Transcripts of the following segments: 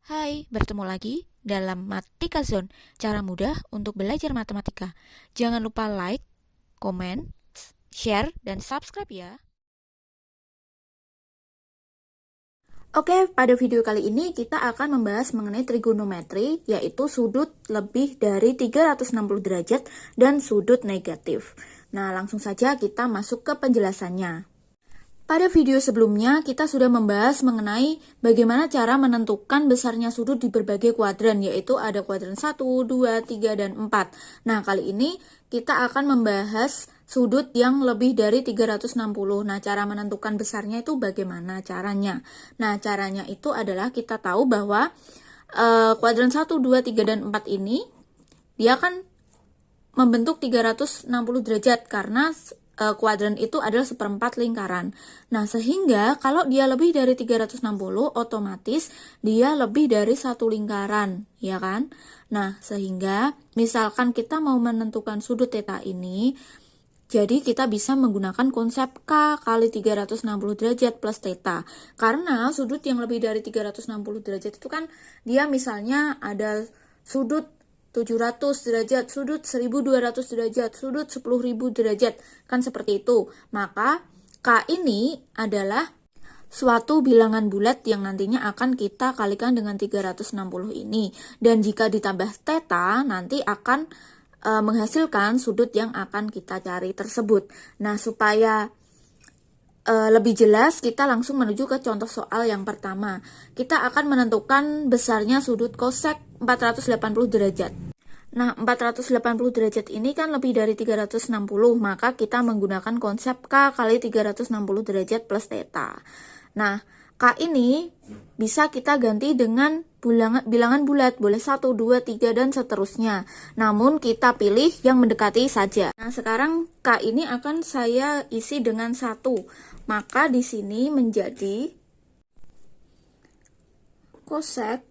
Hai, bertemu lagi dalam Matika Zone, cara mudah untuk belajar matematika. Jangan lupa like, komen, share, dan subscribe ya. Oke, pada video kali ini kita akan membahas mengenai trigonometri, yaitu sudut lebih dari 360 derajat dan sudut negatif. Nah, langsung saja kita masuk ke penjelasannya. Pada video sebelumnya, kita sudah membahas mengenai bagaimana cara menentukan besarnya sudut di berbagai kuadran, yaitu ada kuadran 1, 2, 3, dan 4. Nah, kali ini kita akan membahas sudut yang lebih dari 360. Nah, cara menentukan besarnya itu bagaimana caranya? Nah, caranya itu adalah kita tahu bahwa kuadran 1, 2, 3, dan 4 ini dia akan membentuk 360 derajat karena kuadran itu adalah seperempat lingkaran. Nah, sehingga kalau dia lebih dari 360, otomatis dia lebih dari satu lingkaran, ya kan? Nah, sehingga misalkan kita mau menentukan sudut theta ini, jadi kita bisa menggunakan konsep K kali 360 derajat plus theta. Karena sudut yang lebih dari 360 derajat itu kan dia misalnya ada sudut 700 derajat, sudut 1200 derajat, sudut 10.000 derajat, kan seperti itu. Maka K ini adalah suatu bilangan bulat yang nantinya akan kita kalikan dengan 360 ini. Dan jika ditambah theta, nanti akan menghasilkan sudut yang akan kita cari tersebut. Nah, supaya lebih jelas, kita langsung menuju ke contoh soal yang pertama. Kita akan menentukan besarnya sudut kosek 480 derajat. Nah, 480 derajat ini kan lebih dari 360, maka kita menggunakan konsep K kali 360 derajat plus theta. Nah, K ini bisa kita ganti dengan bilangan bulat, boleh 1, 2, 3, dan seterusnya. Namun, kita pilih yang mendekati saja. Nah, sekarang K ini akan saya isi dengan 1. Maka di sini menjadi kosek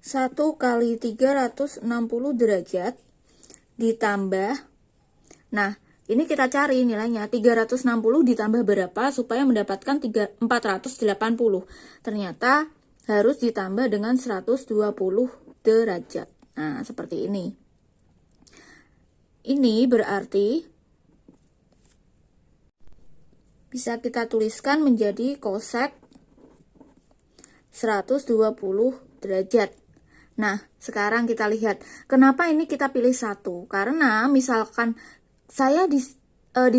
1 kali 360 derajat ditambah, nah ini kita cari nilainya, 360 ditambah berapa supaya mendapatkan 480. Ternyata harus ditambah dengan 120 derajat. Nah, seperti ini. Ini berarti bisa kita tuliskan menjadi kosek 120 derajat. Nah, sekarang kita lihat, kenapa ini kita pilih 1? Karena misalkan saya di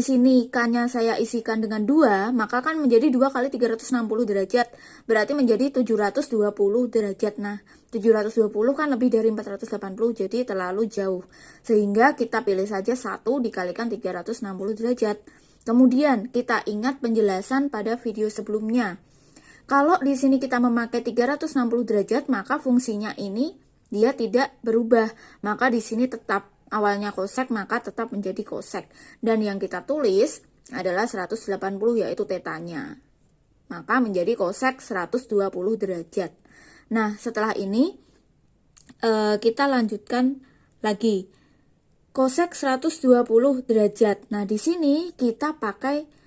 sini K-nya saya isikan dengan 2, maka kan menjadi 2 kali 360 derajat, berarti menjadi 720 derajat. Nah, 720 kan lebih dari 480, jadi terlalu jauh. Sehingga kita pilih saja 1 dikalikan 360 derajat. Kemudian, kita ingat penjelasan pada video sebelumnya. Kalau di sini kita memakai 360 derajat, maka fungsinya ini dia tidak berubah. Maka di sini tetap awalnya kosek, maka tetap menjadi kosek. Dan yang kita tulis adalah 180, yaitu tetanya. Maka menjadi kosek 120 derajat. Nah, setelah ini kita lanjutkan lagi. Kosek 120 derajat. Nah, di sini kita pakai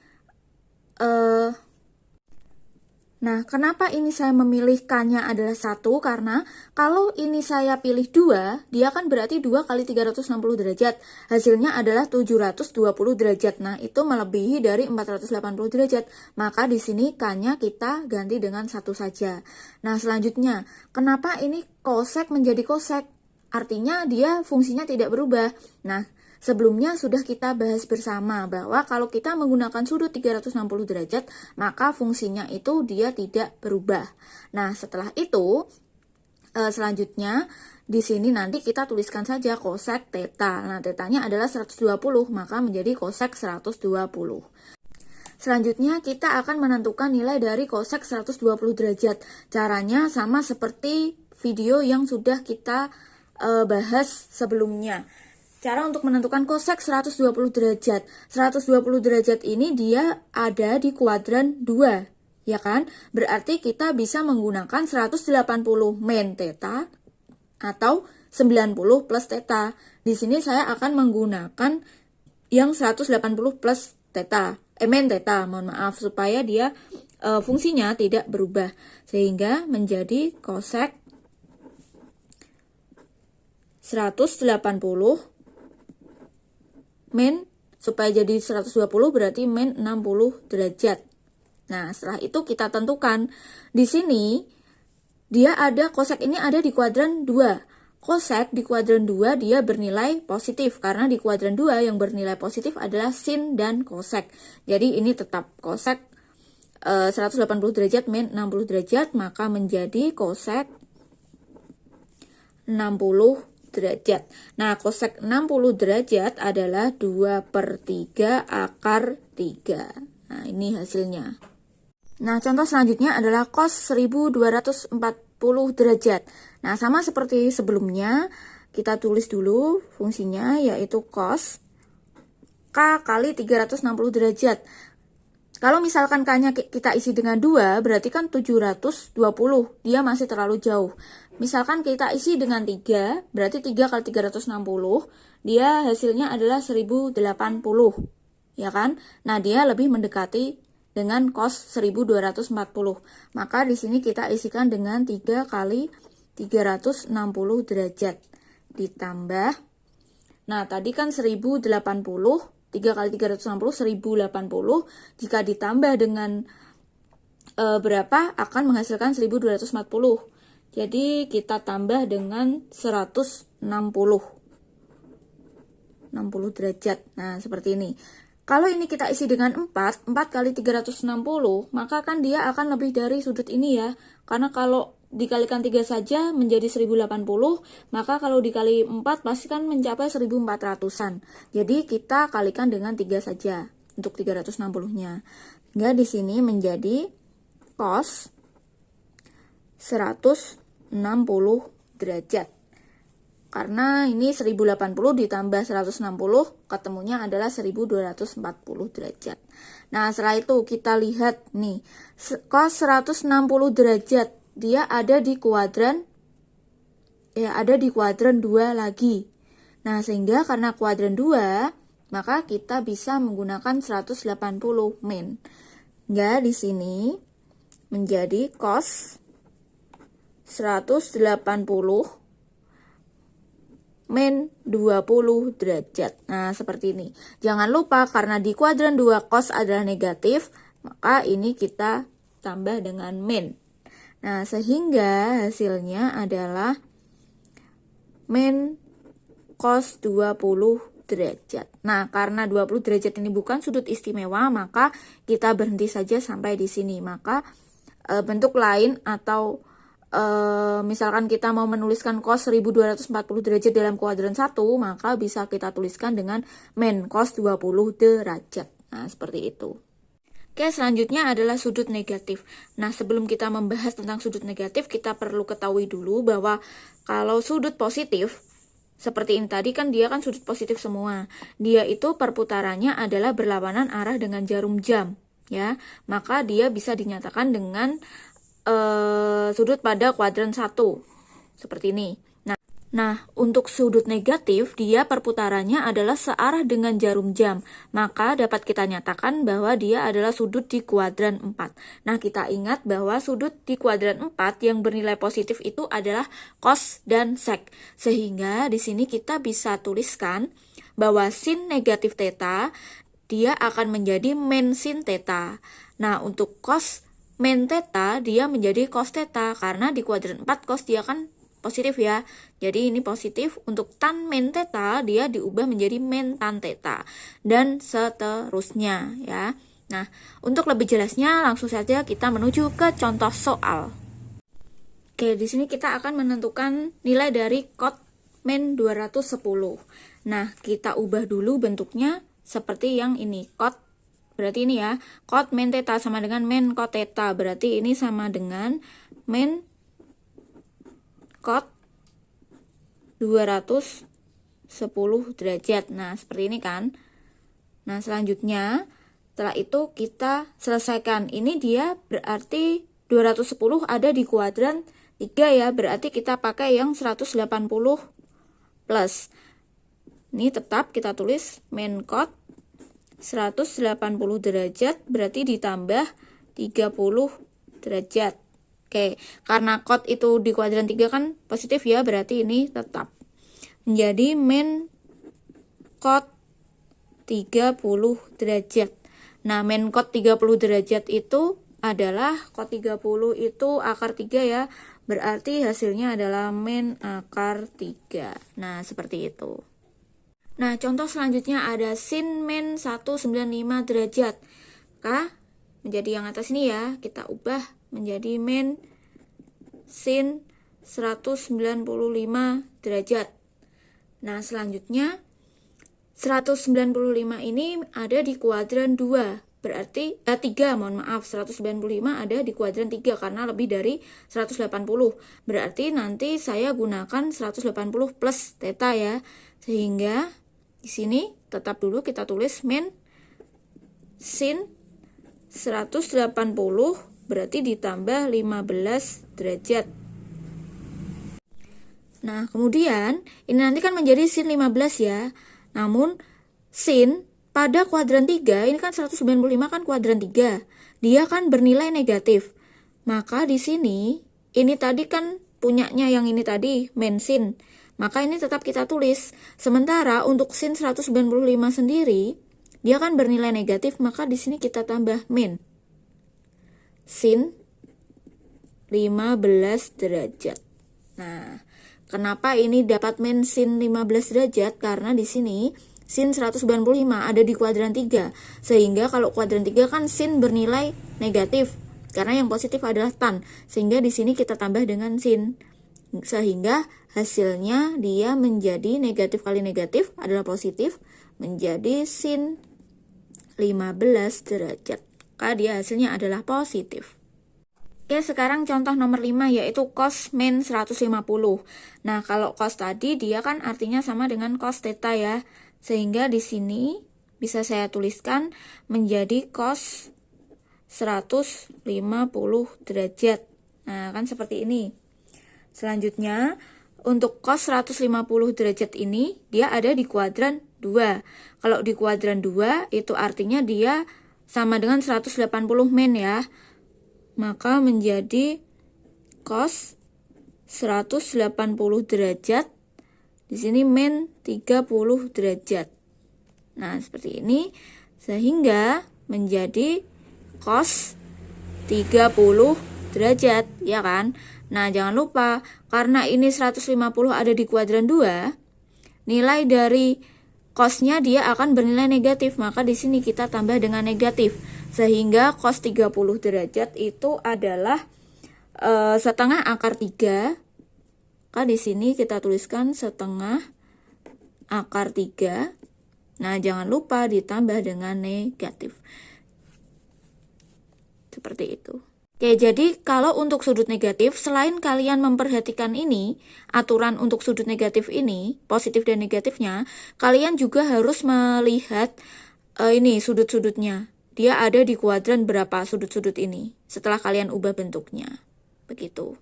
Nah, kenapa ini saya memilih K-nya adalah 1? Karena kalau ini saya pilih 2, dia kan berarti 2 kali 360 derajat. Hasilnya adalah 720 derajat. Nah, itu melebihi dari 480 derajat. Maka di sini K-nya kita ganti dengan 1 saja. Nah, selanjutnya, kenapa ini kosek menjadi kosek? Artinya dia fungsinya tidak berubah. Nah, sebelumnya sudah kita bahas bersama bahwa kalau kita menggunakan sudut 360 derajat, maka fungsinya itu dia tidak berubah. Nah, setelah itu, selanjutnya di sini nanti kita tuliskan saja kosek theta. Nah, tetanya adalah 120, maka menjadi kosek 120. Selanjutnya kita akan menentukan nilai dari kosek 120 derajat. Caranya sama seperti video yang sudah kita bahas sebelumnya. Cara untuk menentukan kosek 120 derajat. 120 derajat ini dia ada di kuadran 2, ya kan? Berarti kita bisa menggunakan 180 min theta atau 90 plus theta. Di sini saya akan menggunakan yang 180 plus theta. Min theta, mohon maaf, supaya dia fungsinya tidak berubah, sehingga menjadi cosec 180 min, supaya jadi 120 berarti min 60 derajat. Nah, setelah itu kita tentukan di sini dia ada cosec ini ada di kuadran 2. Cosec di kuadran 2 dia bernilai positif karena di kuadran 2 yang bernilai positif adalah sin dan cosec. Jadi ini tetap cosec 180 derajat min 60 derajat, maka menjadi cosec 60 derajat. Nah, cosec 60 derajat adalah 2/3 akar 3. Nah, ini hasilnya. Nah, contoh selanjutnya adalah cos 1240 derajat. Nah, sama seperti sebelumnya, kita tulis dulu fungsinya, yaitu cos K kali 360 derajat. Kalau misalkan K-nya kita isi dengan 2, berarti kan 720, dia masih terlalu jauh. Misalkan kita isi dengan 3, berarti 3 kali 360, dia hasilnya adalah 1080, ya kan? Nah, dia lebih mendekati dengan cos 1240. Maka di sini kita isikan dengan 3 kali 360 derajat. Ditambah, nah tadi kan 1080, 3 kali 360, 1080. Jika ditambah dengan berapa, akan menghasilkan 1240. Jadi kita tambah dengan 160. 60 derajat. Nah, seperti ini. Kalau ini kita isi dengan 4 kali 360, maka kan dia akan lebih dari sudut ini ya. Karena kalau dikalikan 3 saja menjadi 1080, maka kalau dikali 4 pasti kan mencapai 1400-an. Jadi kita kalikan dengan 3 saja untuk 360-nya. Sehingga di sini menjadi cos 160 derajat. Karena ini 1080 ditambah 160, ketemunya adalah 1240 derajat. Nah, setelah itu kita lihat nih, cos 160 derajat, dia ada di kuadran 2 lagi. Nah, sehingga karena kuadran 2, maka kita bisa menggunakan 180 min. Hingga di sini menjadi cos 180 min 20 derajat. Nah, seperti ini. Jangan lupa karena di kuadran 2 cos adalah negatif, maka ini kita tambah dengan min. Nah, sehingga hasilnya adalah min cos 20 derajat. Nah, karena 20 derajat ini bukan sudut istimewa, maka kita berhenti saja sampai di sini. Maka bentuk lain atau misalkan kita mau menuliskan cos 1240 derajat dalam kuadran 1, maka bisa kita tuliskan dengan min cos 20 derajat. Nah, seperti itu. Oke, selanjutnya adalah sudut negatif. Nah, sebelum kita membahas tentang sudut negatif, kita perlu ketahui dulu bahwa kalau sudut positif, seperti ini tadi kan dia kan sudut positif semua. Dia itu perputarannya adalah berlawanan arah dengan jarum jam, ya. Maka dia bisa dinyatakan dengan sudut pada kuadran 1. Seperti ini. Nah, untuk sudut negatif, dia perputarannya adalah searah dengan jarum jam. Maka dapat kita nyatakan bahwa dia adalah sudut di kuadran 4. Nah, kita ingat bahwa sudut di kuadran 4 yang bernilai positif itu adalah cos dan sec. Sehingga di sini kita bisa tuliskan bahwa sin negatif theta, dia akan menjadi min sin theta. Nah, untuk cos min theta, dia menjadi cos theta. Karena di kuadran 4 cos dia kan positif ya. Jadi ini positif. Untuk tan min theta dia diubah menjadi min tan theta dan seterusnya ya. Nah, untuk lebih jelasnya langsung saja kita menuju ke contoh soal. Oke, di sini kita akan menentukan nilai dari cot min 210. Nah, kita ubah dulu bentuknya seperti yang ini. Cot berarti ini ya. Cot min theta sama dengan min cot theta. Berarti ini sama dengan min cot 210 derajat. Nah, seperti ini kan. Nah, selanjutnya setelah itu kita selesaikan. Ini dia berarti 210 ada di kuadran 3 ya. Berarti kita pakai yang 180 plus. Ini tetap kita tulis min cot 180 derajat berarti ditambah derajat. Oke, karena cos itu di kuadran 3 kan positif ya, berarti ini tetap. Menjadi min cos 30 derajat. Nah, min cos 30 derajat itu adalah cos 30 itu akar 3 ya. Berarti hasilnya adalah min akar 3. Nah, seperti itu. Nah, contoh selanjutnya ada sin min 195 derajat. Menjadi yang atas ini ya, kita ubah menjadi min sin 195 derajat. Nah, selanjutnya 195 ini ada di kuadran 2. Berarti 3, mohon maaf, 195 ada di kuadran 3 karena lebih dari 180. Berarti nanti saya gunakan 180 plus theta ya. Sehingga di sini tetap dulu kita tulis min sin 180 berarti ditambah 15 derajat. Nah, kemudian ini nanti kan menjadi sin 15 ya. Namun sin pada kuadran 3, ini kan 195 kan kuadran 3. Dia kan bernilai negatif. Maka di sini ini tadi kan punyanya yang ini tadi min sin. Maka ini tetap kita tulis. Sementara untuk sin 195 sendiri, dia kan bernilai negatif, maka di sini kita tambah min sin 15 derajat. Nah, kenapa ini dapat min sin 15 derajat? Karena di sini sin 195 ada di kuadran 3. Sehingga kalau kuadran 3 kan sin bernilai negatif. Karena yang positif adalah tan. Sehingga di sini kita tambah dengan sin. Sehingga hasilnya dia menjadi negatif kali negatif adalah positif. Menjadi sin 15 derajat. Maka dia hasilnya adalah positif. Oke, sekarang contoh nomor 5 yaitu cos min 150. Nah, kalau cos tadi dia kan artinya sama dengan cos theta ya. Sehingga di sini bisa saya tuliskan menjadi cos 150 derajat. Nah, kan seperti ini. Selanjutnya, untuk cos 150 derajat ini dia ada di kuadran 2. Kalau di kuadran 2 itu artinya dia sama dengan 180 min ya. Maka menjadi cos 180 derajat. Di sini min 30 derajat. Nah, seperti ini. Sehingga menjadi cos 30 derajat, ya kan? Nah, jangan lupa, karena ini 150 ada di kuadran 2, nilai dari cosnya dia akan bernilai negatif, maka di sini kita tambah dengan negatif. Sehingga cos 30 derajat itu adalah setengah akar 3. Maka di sini kita tuliskan setengah akar 3. Nah, jangan lupa ditambah dengan negatif. Seperti itu. Oke, jadi kalau untuk sudut negatif, selain kalian memperhatikan ini, aturan untuk sudut negatif ini, positif dan negatifnya, kalian juga harus melihat ini sudut-sudutnya. Dia ada di kuadran berapa sudut-sudut ini, setelah kalian ubah bentuknya. Begitu.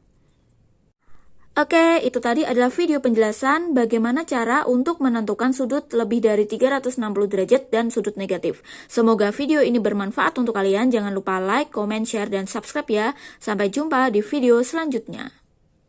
Oke, itu tadi adalah video penjelasan bagaimana cara untuk menentukan sudut lebih dari 360 derajat dan sudut negatif. Semoga video ini bermanfaat untuk kalian. Jangan lupa like, comment, share, dan subscribe ya. Sampai jumpa di video selanjutnya.